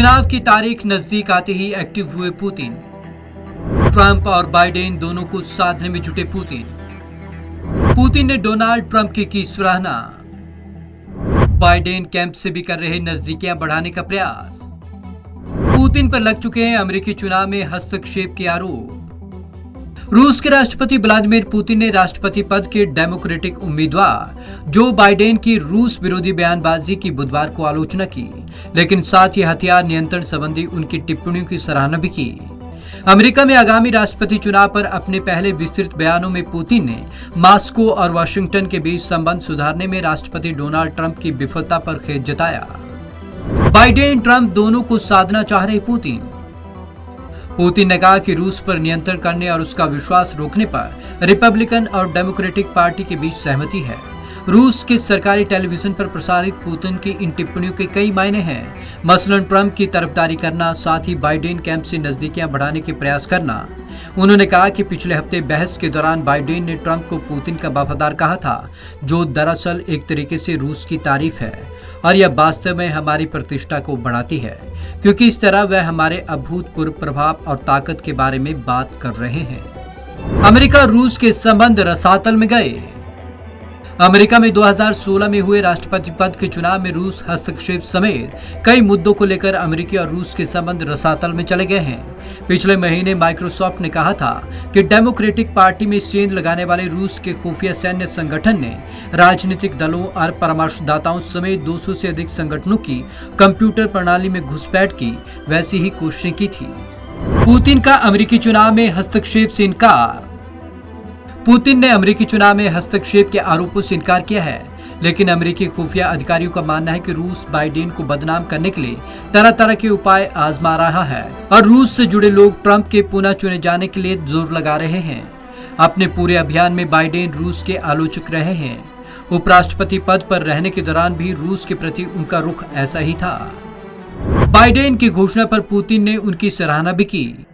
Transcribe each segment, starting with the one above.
चुनाव की तारीख नजदीक आते ही एक्टिव हुए पुतिन। ट्रंप और बाइडेन दोनों को साधने में जुटे पुतिन ने डोनाल्ड ट्रंप की सराहना। बाइडेन कैंप से भी कर रहे नजदीकियां बढ़ाने का प्रयास। पुतिन पर लग चुके हैं अमेरिकी चुनाव में हस्तक्षेप के आरोप। रूस के राष्ट्रपति व्लादिमीर पुतिन ने राष्ट्रपति पद के डेमोक्रेटिक उम्मीदवार जो बाइडेन की रूस विरोधी बयानबाजी की बुधवार को आलोचना की, लेकिन साथ ही हथियार नियंत्रण संबंधी उनकी टिप्पणियों की सराहना भी की। अमेरिका में आगामी राष्ट्रपति चुनाव पर अपने पहले विस्तृत बयानों में पुतिन ने मॉस्को और वाशिंगटन के बीच संबंध सुधारने में राष्ट्रपति डोनाल्ड ट्रंप की विफलता पर खेद जताया। बाइडेन ट्रंप दोनों को साधना चाह रहे पुतिन ने कहा कि रूस पर नियंत्रण करने और उसका विश्वास रोकने पर रिपब्लिकन और डेमोक्रेटिक पार्टी के बीच सहमति है। रूस के सरकारी टेलीविजन पर प्रसारित पुतिन की इन टिप्पणियों के कई मायने हैं, मसलन ट्रंप की तरफदारी करना, साथ ही बाइडेन कैंप से नजदीकियां बढ़ाने के प्रयास करना। उन्होंने कहा कि पिछले हफ्ते बहस के दौरान बाइडेन ने ट्रंप को पुतिन का वफादार कहा था, जो दरअसल एक तरीके से रूस की तारीफ है और यह वास्तव में हमारी प्रतिष्ठा को बढ़ाती है, क्योंकि इस तरह वह हमारे अभूतपूर्व प्रभाव और ताकत के बारे में बात कर रहे हैं। अमेरिका रूस के संबंध रसातल में गए। अमेरिका में 2016 में हुए राष्ट्रपति पद के चुनाव में रूस हस्तक्षेप समेत कई मुद्दों को लेकर अमेरिकी और रूस के संबंध रसातल में चले गए हैं। पिछले महीने माइक्रोसॉफ्ट ने कहा था कि डेमोक्रेटिक पार्टी में सेंध लगाने वाले रूस के खुफिया सैन्य संगठन ने राजनीतिक दलों और परामर्शदाताओं समेत 200 से अधिक संगठनों की कंप्यूटर प्रणाली में घुसपैठ की वैसी ही कोशिशें की थी। पुतिन का अमेरिकी चुनाव में हस्तक्षेप से इनकार। पुतिन ने अमेरिकी चुनाव में हस्तक्षेप के आरोपों से इनकार किया है, लेकिन अमेरिकी खुफिया अधिकारियों का मानना है कि रूस बाइडेन को बदनाम करने के लिए तरह तरह के उपाय आजमा रहा है और रूस से जुड़े लोग ट्रंप के पुनः चुने जाने के लिए जोर लगा रहे हैं। अपने पूरे अभियान में बाइडेन रूस के आलोचक रहे हैं। उपराष्ट्रपति पद पर रहने के दौरान भी रूस के प्रति उनका रुख ऐसा ही था। बाइडेन की घोषणा पर पुतिन ने उनकी सराहना भी की।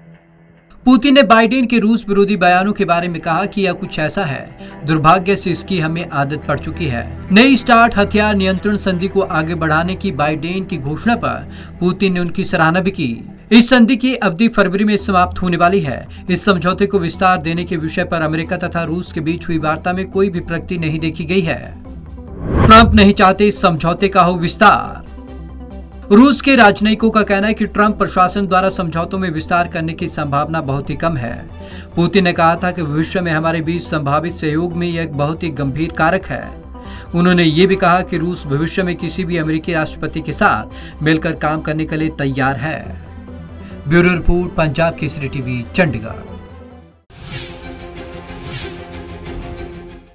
पुतिन ने बाइडेन के रूस विरोधी बयानों के बारे में कहा कि यह कुछ ऐसा है, दुर्भाग्य से इसकी हमें आदत पड़ चुकी है। नई स्टार्ट हथियार नियंत्रण संधि को आगे बढ़ाने की बाइडेन की घोषणा पर पुतिन ने उनकी सराहना भी की। इस संधि की अवधि फरवरी में समाप्त होने वाली है। इस समझौते को विस्तार देने के विषय पर अमेरिका तथा रूस के बीच हुई वार्ता में कोई भी प्रगति नहीं देखी गई है। ट्रंप नहीं चाहते इस समझौते का हो विस्तार। रूस के राजनयिकों का कहना है कि ट्रंप प्रशासन द्वारा समझौतों में विस्तार करने की संभावना बहुत ही कम है। पुतिन ने कहा था कि भविष्य में हमारे बीच संभावित सहयोग में यह एक बहुत ही गंभीर कारक है। उन्होंने ये भी कहा कि रूस भविष्य में किसी भी अमेरिकी राष्ट्रपति के साथ मिलकर काम करने के लिए तैयार है। Bureau report, Punjab Kesari TV, Chandigarh.